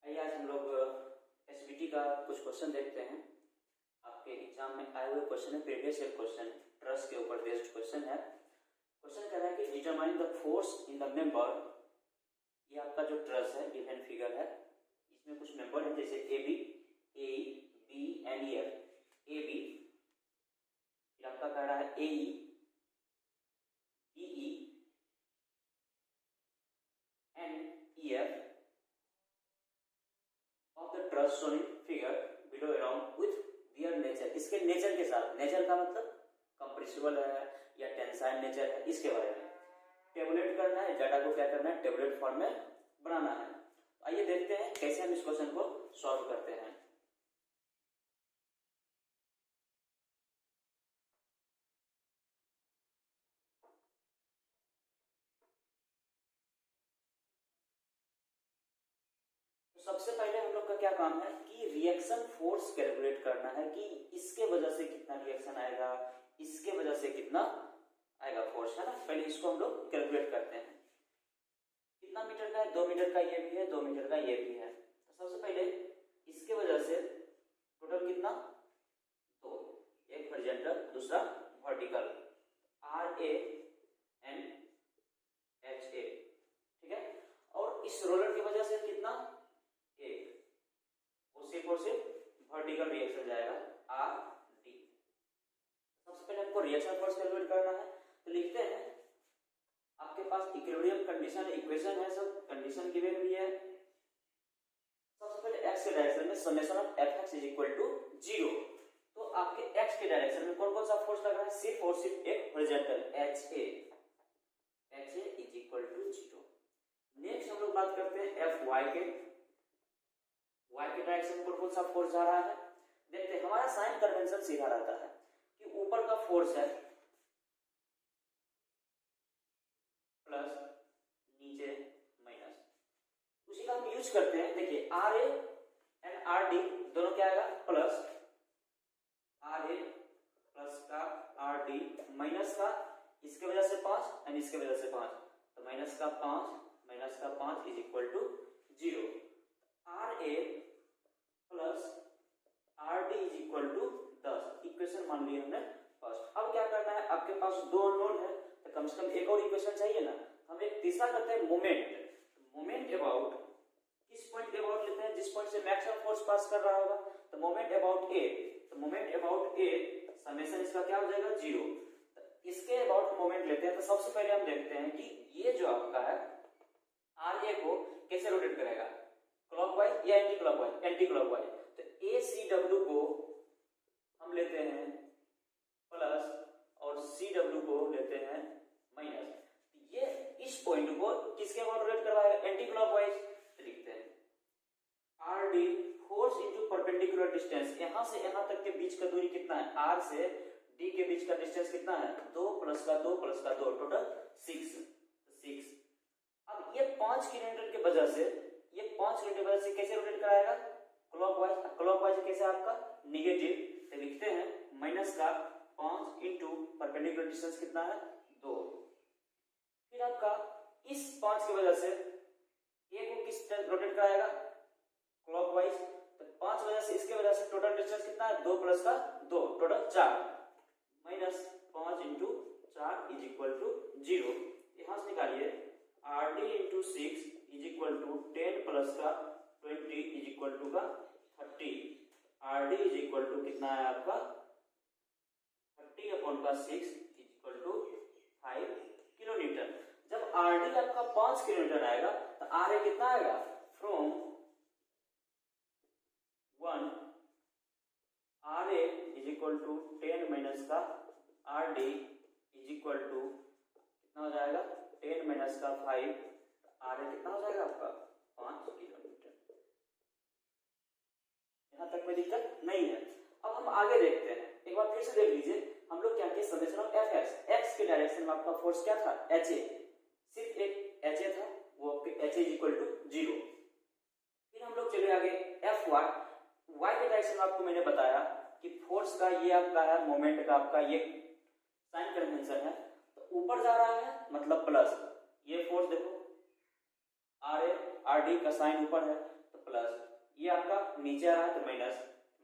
आइए आज हम लोग एसबीटी का कुछ क्वेश्चन देखते हैं। आपके एग्जाम में आए हुए क्वेश्चन है, प्रीवियस ईयर क्वेश्चन, ट्रस के ऊपर बेस्ड क्वेश्चन है। क्वेश्चन कह रहा है कि determine the force in the member. ये आपका जो ट्रस है गिवन फिगर है, इसमें कुछ मेंबर है जैसे A B, and F. A B, फिर आपका कह रहा है A E, B E and E F of the truss shown in figure below along with their nature। इसके नेचर के साथ, नेचर का मतलब कंप्रेसिबल है या टेंसाइल नेचर है, इसके बारे में टेबुलेट करना है। डाटा को क्या करना है, टेबुलेट फॉर्म में बनाना है। आइए देखते हैं कैसे हम इस क्वेश्चन को सॉल्व करते हैं। सबसे पहले हम लोग का क्या काम है कि रिएक्शन फोर्स कैलकुलेट करना है कि इसके वजह से कितना रिएक्शन आएगा, इसके वजह से कितना आएगा फोर्स, है ना। पहले इसको हम लोग कैलकुलेट करते हैं। कितना मीटर का है, 2 मीटर का ये भी है, 2 मीटर का ये भी है। तो सबसे पहले इसके वजह से टोटल कितना, 2, एक हॉरिजॉन्टल दूसरा vertical, R A and H A, ठीक है। और इस रोलर की वजह से कितना, एक, सिर्फ और सिर्फ वर्टिकल रिएक्शन जाएगा आर डी। सबसे पहले हमको रिएक्शन फोर्स कैलकुलेट करना है, तो लिखते हैं आपके पास इक्विलिब्रियम कंडीशन इक्वेशन है, सब कंडीशन गिवन हुई है। सबसे पहले एक्स के डायरेक्शन में summation of F X is equal to 0। तो आपके एक्स के डायरेक्शन में कौन कौन सा फोर्स लग रहा है, सिर्फ और सिर्फ एक horizontal H A is equal to 0। Next हम लोग बात करते हैं एफ वाई के। वाई के डायरेक्शन में कौन सा फोर्स जा रहा है, देखते हैं। हमारा साइन कन्वेंशन सीधा रहता है कि ऊपर का फोर्स है प्लस, नीचे माइनस, उसी का हम यूज करते हैं। देखिए R A and R D दोनों क्या आएगा, प्लस आर ए प्लस का आर डी माइनस का, इसके वजह से 5 एंड इसके वजह से 5, तो माइनस का 5 is equal to 0। R A plus R D is equal to 10, equation मान ली हमने फर्स्ट। अब क्या करना है, आपके पास 2 अननोन है तो कम से कम एक और इक्वेशन चाहिए ना। हम एक तीसरा करते हैं, मोमेंट अबाउट, किस पॉइंट के अबाउट लेते हैं, जिस पॉइंट से मैक्सिमम फोर्स पास कर रहा होगा। तो मोमेंट अबाउट ए, तो मोमेंट अबाउट ए समेशन इसका क्या हो जाएगा, 0। तो इसके अबाउट मोमेंट लेते हैं। तो सबसे पहले हम देखते हैं कि ये जो आपका है आर ए को कैसे रोटेट करेगा, क्लॉकवाइज या एंटी क्लॉकवाइज। तो ए सी डब्ल्यू को हम लेते हैं प्लस और सी डब्ल्यू को लेते हैं माइनस। ये इस पॉइंट को किसके अबाउट रोटेट करवाएगा, एंटी क्लॉकवाइज। तो लिखते हैं R D force into perpendicular distance, यहां से यहां तक के बीच का दूरी कितना है, आर से डी के बीच का डिस्टेंस कितना है, 2 प्लस का 2 प्लस का 2, टोटल 6। अब ये 5 किलोमीटर की वजह से, ये 5 किलोमीटर की वजह से कैसे रोटेट कराएगा, क्लॉकवाइज कैसे आपका निगेटिव। तो लिखते हैं माइनस का 5 इंटू परपेंडिकुलर डिस्टेंस कितना है, 2। फिर आपका इस 5 की वजह से ए को किस रोटेट कराएगा, क्लॉकवाइज। तो 5 वजह से इसके वजह से टोटल डिस्टेंस कितना है, 2 प्लस का 2, total 4, minus 5 into 4 is equal to 0। यहां से निकालिए R D into 6 is equal to 10 plus का 20 इज इक्वल टू का 30। R D is equal to कितना है आपका 30 अपॉन का 6 इज इक्वल टू 5 किलोमीटर। जब आर डी आपका 5 किलोमीटर आएगा तो आर ए कितना आएगा, from 1 R A is equal to 10 minus का R D is equal to कितना हो जाएगा, 10 माइनस का 5, आर ए कितना हो जाएगा आपका 5 किलोमीटर। यहां तक में दिक्कत नहीं है। अब हम आगे देखते हैं, एक बार फिर से देख लीजिए। हम लोग क्या किए, summation of F x, x के डायरेक्शन में आपका फोर्स क्या था, एच ए, सिर्फ एक एच ए था, वो H A is equal to 0। फिर हम लोग चले आगे एफ वाई, वाई के डायरेक्शन में आपको मैंने बताया कि फोर्स का ये आपका है, मोमेंट का आपका ये साइन कन्वेंशन है। तो ऊपर जा रहा है मतलब प्लस, ये फोर्स देखो आर ए आर डी का साइन ऊपर है तो प्लस, ये आपका नीचे आ रहा है तो माइनस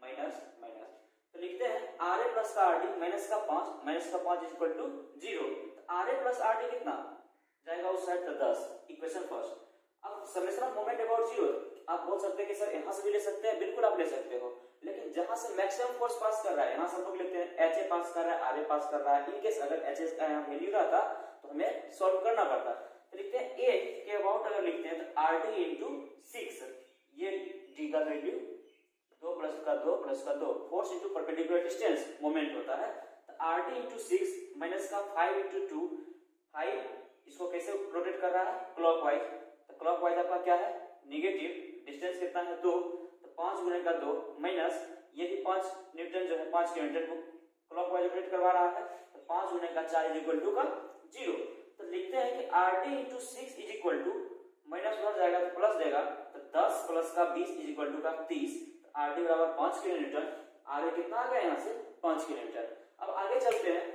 माइनस माइनस, तो लिखते हैं आर ए प्लस का आर डी माइनस का 5 is equal to 0। R A plus R D कितना जाएगा उस साइड तो 10, इक्वेशन फर्स्ट। अब समेशन ऑफ मोमेंट अबाउट 0 आप बोल सकते हैं कि सर यहां से भी ले सकते हैं, बिल्कुल आप ले सकते हो, लेकिन जहां से मैक्सिमम फोर्स पास कर रहा है, यहां से हम लोग लिखते हैं एच ए पास कर रहा है, आर ए पास कर रहा है। इन केस अगर एच ए का वैल्यू रहता तो हमें सॉल्व करना पड़ता, तो लिखते हैं ए के अबाउट अगर लिखते हैं तो आर डी इंटू 6, ये डी का वैल्यू 2 प्लस का 2 प्लस का 2, force into perpendicular distance moment होता है, तो आर डी इंटू 6 माइनस का 5 इंटू 2, 5 इसको कैसे रोटेट कर रहा है क्लॉकवाइज, तो क्लॉकवाइज आपका क्या है नेगेटिव, डिस्टेंस कितना है 2, तो 5 गुने का 2 माइनस ये भी 5 न्यूटन जो है 5 न्यूटन को क्लॉकवाइज रोटेट करवा रहा है, तो 5 गुने का 4 इज इक्वल टू का 0। तो लिखते हैं कि R D into 6 is equal to minus उधर जाएगा तो प्लस देगा, तो 10 प्लस का 20 इज इक्वल टू का 30, तो आर डी बराबर 5 किलो न्यूटन, आर ए कितना आ गया यहाँ से 5 किलो न्यूटन। अब आगे चलते हैं,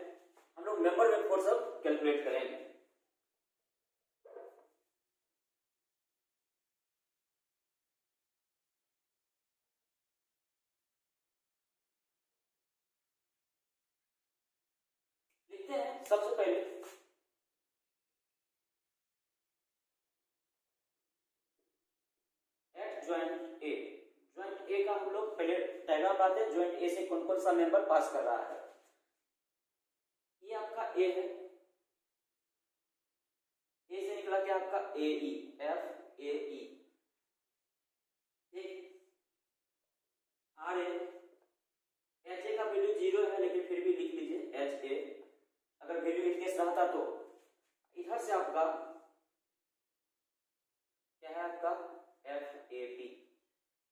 हम लोग मेंबर में फोर्स अब कैलकुलेट करेंगे। लिखते हैं सबसे पहले एट ज्वाइंट ए का हम लोग पहले डायग्राम बनाते हैं, ज्वाइंट ए से कौन कौन सा मेंबर पास कर रहा है। ये आपका ए है, ए से निकला क्या आपका A E, F A E, R A, H A का वैल्यू 0 है लेकिन फिर भी लिख लीजिए एच ए, अगर वैल्यू इनकेस रहता तो इधर से आपका क्या है आपका एफ ए बी,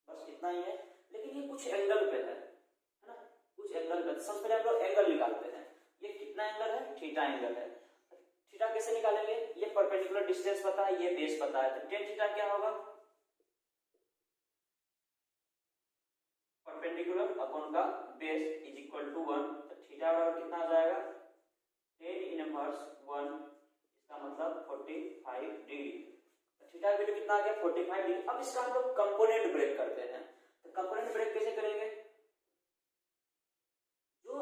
बस इतना ही है, लेकिन ये कुछ एंगल पे है ना, कुछ एंगल पे। सबसे पहले हम लोग एंगल निकालते हैं, ये कितना एंगल है थीटा एंगल है। थीटा कैसे निकालेंगे, ये परपेंडिकुलर डिस्टेंस पता है, ये बेस पता है, तो टेन थीटा क्या होगा परपेंडिकुलर अपॉन का बेस इज इक्वल टू 1, तो थीटा बराबर कितना आ जाएगा 10 इनवर्स 1, इसका मतलब 45 डिग्री, तो थीटा का वैल्यू कितना आ गया 45 डिग्री। अब इसका हम लोग कंपोनेंट ब्रेक करते हैं, तो कंपोनेंट ब्रेक कैसे करेंगे, जो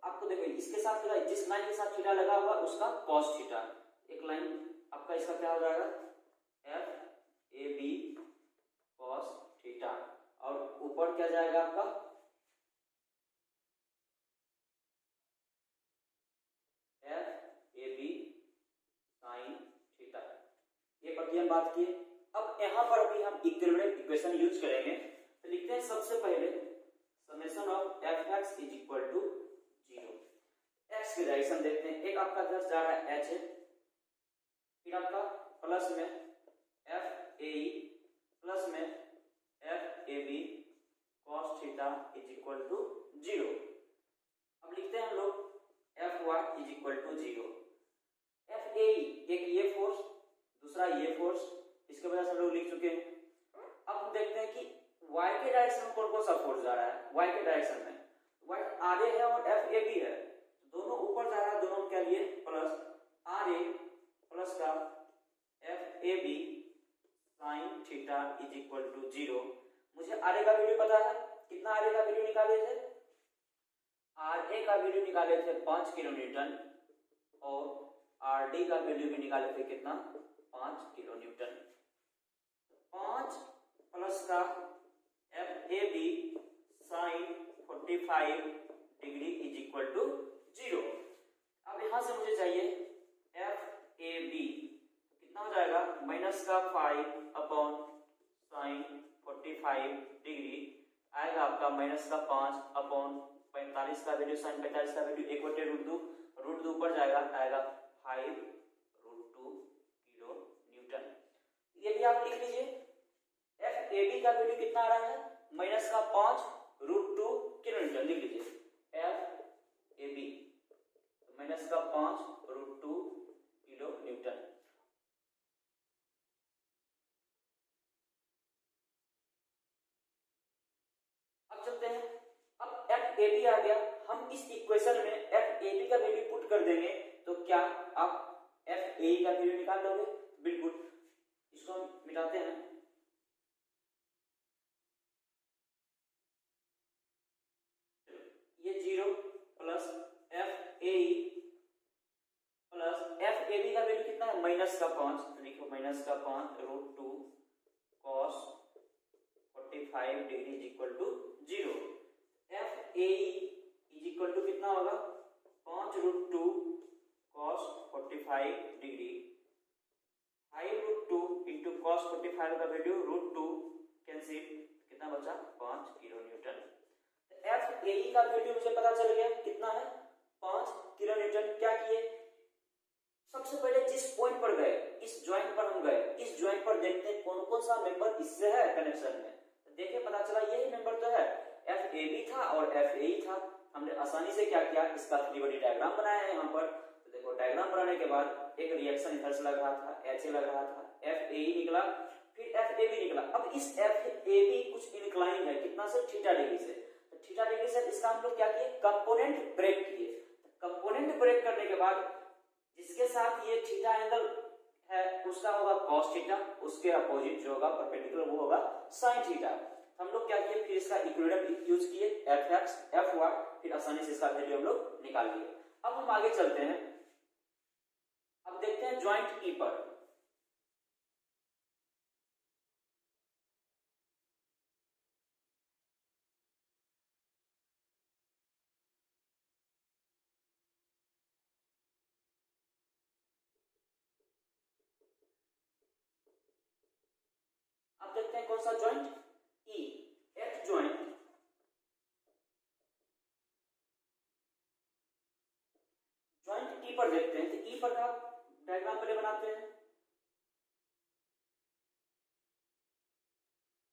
आपको देखो इसके साथ जिस लाइन के साथ थीटा लगा हुआ उसका cos थीटा, एक लाइन आपका इसका क्या हो जाएगा F A B cos theta, और ऊपर क्या जाएगा आपका F A B sine theta, ये पट्टी हम बात किए। अब यहां पर अभी हम इक्विलिब्रियम इक्वेशन यूज करेंगे, तो लिखते हैं सबसे पहले summation of F X is equal to 0। X की डायरेक्शन देखते हैं, एक आपका इधर जा रहा है एच है, फिर आपका प्लस में एफ ए ई प्लस में F A B cos theta is equal to 0। अब लिखते हैं हम लोग F Y is equal to 0। F A एक ये फोर्स दूसरा ये फोर्स, इसके वजह से हम लोग लिख चुके हैं। अब हम देखते हैं कि y के डायरेक्शन में कौन कौन सा फोर्स जा रहा है, y के डायरेक्शन में y आर ए है और एफ ए बी है, दोनों ऊपर जा रहा है, दोनों क्या लिए प्लस आर ए प्लस का F A B sine theta is equal to 0। मुझे आर ए का वैल्यू पता है, कितना आर ए का वैल्यू निकाले थे, आर ए का वैल्यू निकाले थे 5 किलो न्यूटन, और आर डी का वैल्यू भी निकाले थे कितना 5 किलो न्यूटन। 5 प्लस का F A B sine 45 degree is equal to 0। अब यहां से मुझे चाहिए एफ ए बी, कितना हो जाएगा माइनस का 5 अपॉन साइन 45 डिग्री आएगा आपका माइनस का 5 अपॉन 45 का वैल्यू साइन 45 का वैल्यू 1/√2, √2 ऊपर जाएगा आएगा 5√2 किलो न्यूटन। ये भी आप लिख लीजिए, एफ ए बी का वैल्यू कितना आ रहा है माइनस का 5√2 किलो न्यूटन, लिख लीजिए एफ ए बी माइनस का 5√2 किलो न्यूटन। अब चलते हैं, अब एफ ए बी आ गया, हम इस इक्वेशन में एफ ए बी का वैल्यू पुट कर देंगे, तो क्या आप एफ ए का वैल्यू निकाल लोगे, बिल्कुल। इसको हम मिटाते हैं, माइनस का 5, तो लिखो माइनस का 5 √2 cos 45 degree is equal to 0। F A is equal to कितना होगा 5 √2 cos 45 डिग्री 5 √2 इंटू cos 45 का वैल्यू √2 कैंसिल, कितना बचा 5 किलो न्यूटन। एफ ए का वैल्यू मुझे पता चल गया कितना है 5 किलो न्यूटन। क्या किए, सबसे पहले जिस पॉइंट पर गए, इस ज्वाइंट पर हम गए, इस ज्वाइंट पर देखते हैं कौन कौन सा मेंबर इससे है कनेक्शन में, तो देखिए पता चला यही मेंबर तो है, एफ ए बी था और एफ ए था। हमने आसानी से क्या किया, इसका 3 बॉडी डायग्राम बनाया है यहाँ पर। तो देखो डायग्राम बनाने के बाद एक रिएक्शन इधर से लग रहा था, एच ए लग रहा था, एफ ए निकला, फिर एफ ए बी निकला। अब इस एफ ए बी कुछ इंक्लाइन है, कितना से थीटा डिग्री से, तो थीटा डिग्री से इसका हम लोग क्या किए, कंपोनेंट ब्रेक किए। कंपोनेंट ब्रेक करने के बाद जिसके साथ ये थीटा एंगल है उसका होगा cos थीटा, उसके अपोजिट जो होगा परपेंडिकुलर वो होगा sin थीटा। हम लोग क्या किए, फिर इसका इक्विलिब्रियम यूज किए, एफ एक्स एफ वाई, फिर आसानी से इसका वैल्यू हम लोग निकाल लिए। अब हम आगे चलते हैं, अब देखते हैं ज्वाइंट ई पर। अब देखते हैं कौन सा ज्वाइंट, ई। एट ज्वाइंट ज्वाइंट ई पर देखते हैं, तो ई पर का डायग्राम पहले बनाते हैं।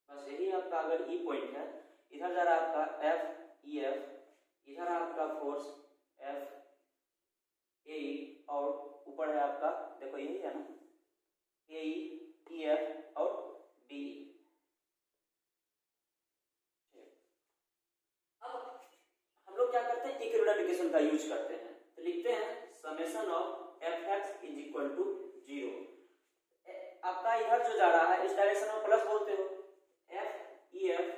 बस यही आपका अगर ई पॉइंट है, इधर जा रहा है आपका एफ ई एफ, इधर आपका फोर्स एफ ए और ऊपर है आपका, देखो यही है ना, ए ई एफ और डी। अब हम लोग क्या करते हैं, इक्विलिब्रियम का यूज करते हैं, तो लिखते हैं summation of F X is equal to 0। आपका इधर जो जा रहा है इस डायरेक्शन में प्लस बोलते हो, F E F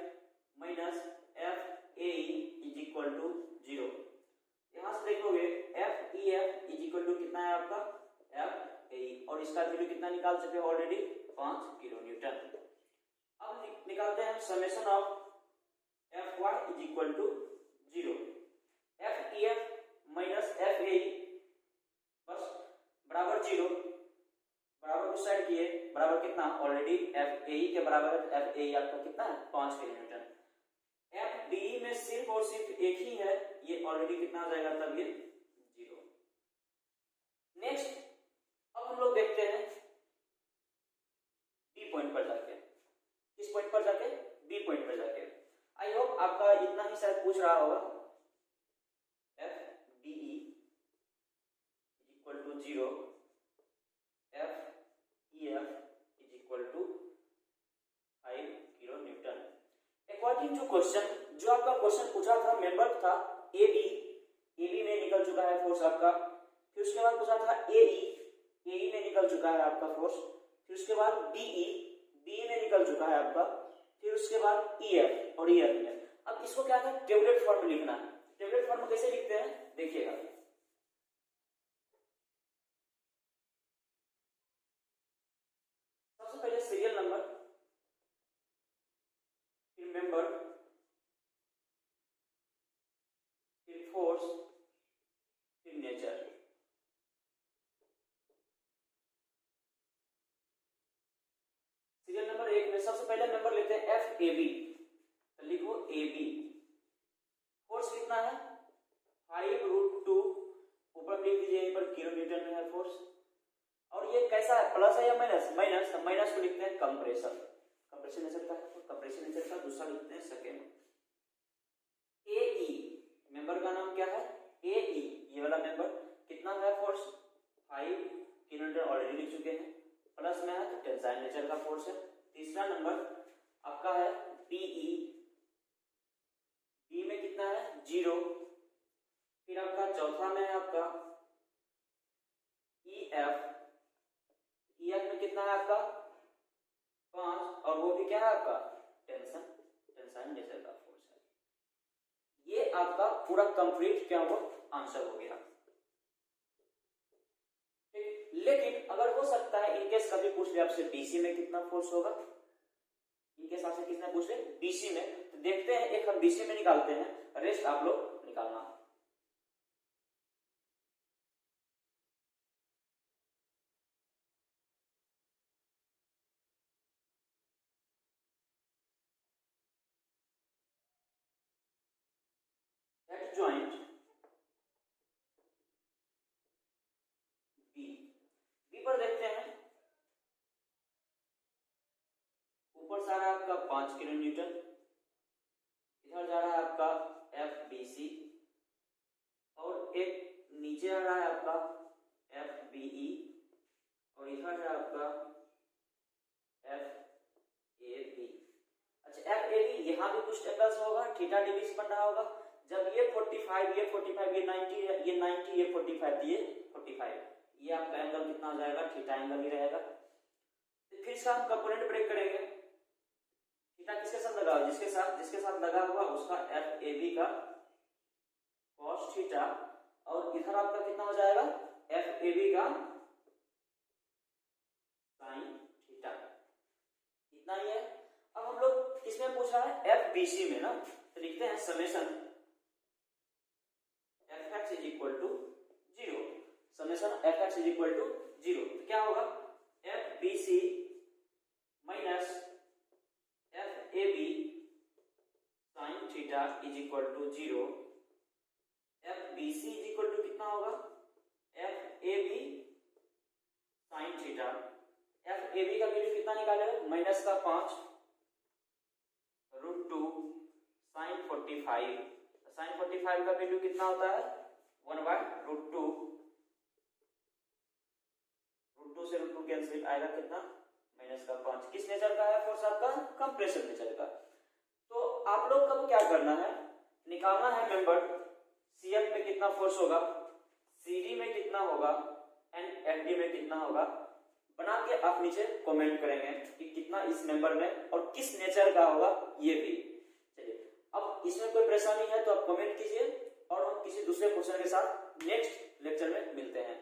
minus F A is equal to 0। यहां से देखोगे F E F is equal to कितना है आपका एफ ए, और इसका वैल्यू कितना निकाल चुके हो ऑलरेडी 5 किलो न्यूटन। अब निकालते हैं summation of F Y is equal to 0। F E F minus F A बस बराबर 0, बराबर उस साइड किए, बराबर कितना ऑलरेडी एफ ए के बराबर है, एफ ए आपका कितना है 5 किलो न्यूटन। एफ डी में सिर्फ और सिर्फ एक ही है, ये ऑलरेडी कितना आ जाएगा तब ये 0। नेक्स्ट अब हम लोग देखते हैं बी पॉइंट पर जाके, किस पॉइंट पर जाके, बी पॉइंट पर जाके। आई होप आपका इतना ही शायद पूछ रहा होगा, F D E equal to 0, F E F is equal to 5 kilo newton. According to question, जो आपका क्वेश्चन पूछा था मेंबर था ए बी में निकल चुका है फोर्स आपका, फिर उसके बाद पूछा था ए ई में निकल चुका है आपका फोर्स, फिर उसके बाद बी में निकल चुका है आपका, फिर उसके बाद ई एफ और ई एफ में। अब इसको क्या है, टेबलेट फॉर्म में लिखना है। टेबलेट फॉर्म में कैसे लिखते हैं देखिएगा, सबसे पहले सीरियल नंबर, फिर मेंबर, फिर फोर्स, फिर नेचर। सीरियल नंबर 1 में सबसे पहले नंबर लेते हैं एफ ए बी, तो लिखो ए बी। फोर्स कितना है 5 √2, ऊपर लिख दीजिए यहीं पर किलो न्यूटन में है फोर्स। और ये कैसा है, प्लस है या माइनस, माइनस, तो माइनस को लिखते हैं कंप्रेशन, कंप्रेशन नेचर का है, तो कंप्रेशन नेचर का दूसरा लिखते हैं सेकेंड। ए ई मेंबर का नाम क्या है, ए ई, ये वाला मेंबर कितना है फोर्स 5 किलो न्यूटन ऑलरेडी लिख चुके हैं, प्लस में है तो टेंसाइल नेचर का फोर्स है। तीसरा नंबर आपका है पीई, बी में कितना है 0, फिर आपका चौथा में है आपका ई एफ में कितना है आपका 5, और वो भी क्या है आपका टेंसाइल नेचर का फोर्स है। ये आपका पूरा कंप्लीट क्या हुआ आंसर हो गया। लेकिन अगर हो सकता है इनकेस कभी पूछ ले आपसे बीसी में कितना फोर्स होगा, इनकेस आपसे किसने पूछ ले बीसी में, तो देखते हैं एक हम बीसी में निकालते हैं, रेस्ट आप लोग निकालना। At joint बी पर देखते हैं, ऊपर से आ रहा है आपका 5 किलो न्यूटन, इधर जा रहा है आपका एफ बी सी, और एक नीचे आ रहा है आपका एफ बी ई, और इधर है आपका एफ ए बी। अच्छा एफ ए बी यहाँ भी कुछ एंगल्स होगा, थीटा डिग्री से बन रहा होगा। जब ये 45, ये 45, ये 90, ये 90, ये 45, ये 45, ये आपका एंगल कितना हो जाएगा, थीटा एंगल ही रहेगा। तो फिर इसका हम कंपोनेंट ब्रेक करेंगे। थीटा किसके साथ लगा हुआ, जिसके साथ लगा हुआ उसका एफ ए बी का cos थीटा, और इधर आपका कितना हो जाएगा एफ ए बी का sin थीटा, इतना ही है। अब हम लोग किसमें पूछ रहा है, एफ बी सी में ना, तो लिखते हैं summation F X is equal to 0, summation F X is equal to 0, तो क्या होगा F B C minus F A B sine theta is equal to 0। F B C is equal to कितना होगा F A B sine theta, F A B का value कितना निकालेगा minus का 5 √2 sign 45, sign 45 का वैल्यू कितना होता है 1/√2, √2 से √2 कैंसिल आएगा कितना माइनस का 5। किस नेचर का है फोर्स आपका, कंप्रेशन नेचर का। तो आप लोग को क्या करना है, निकालना है मेंबर सीएफ में कितना फोर्स होगा, सीडी में कितना होगा, एंड एफडी में कितना होगा, बना के आप नीचे कमेंट करेंगे कि कितना इस मेंबर में और किस नेचर का होगा ये भी। चलिए अब इसमें कोई परेशानी है तो आप कमेंट कीजिए, और हम किसी दूसरे क्वेश्चन के साथ नेक्स्ट लेक्चर में मिलते हैं।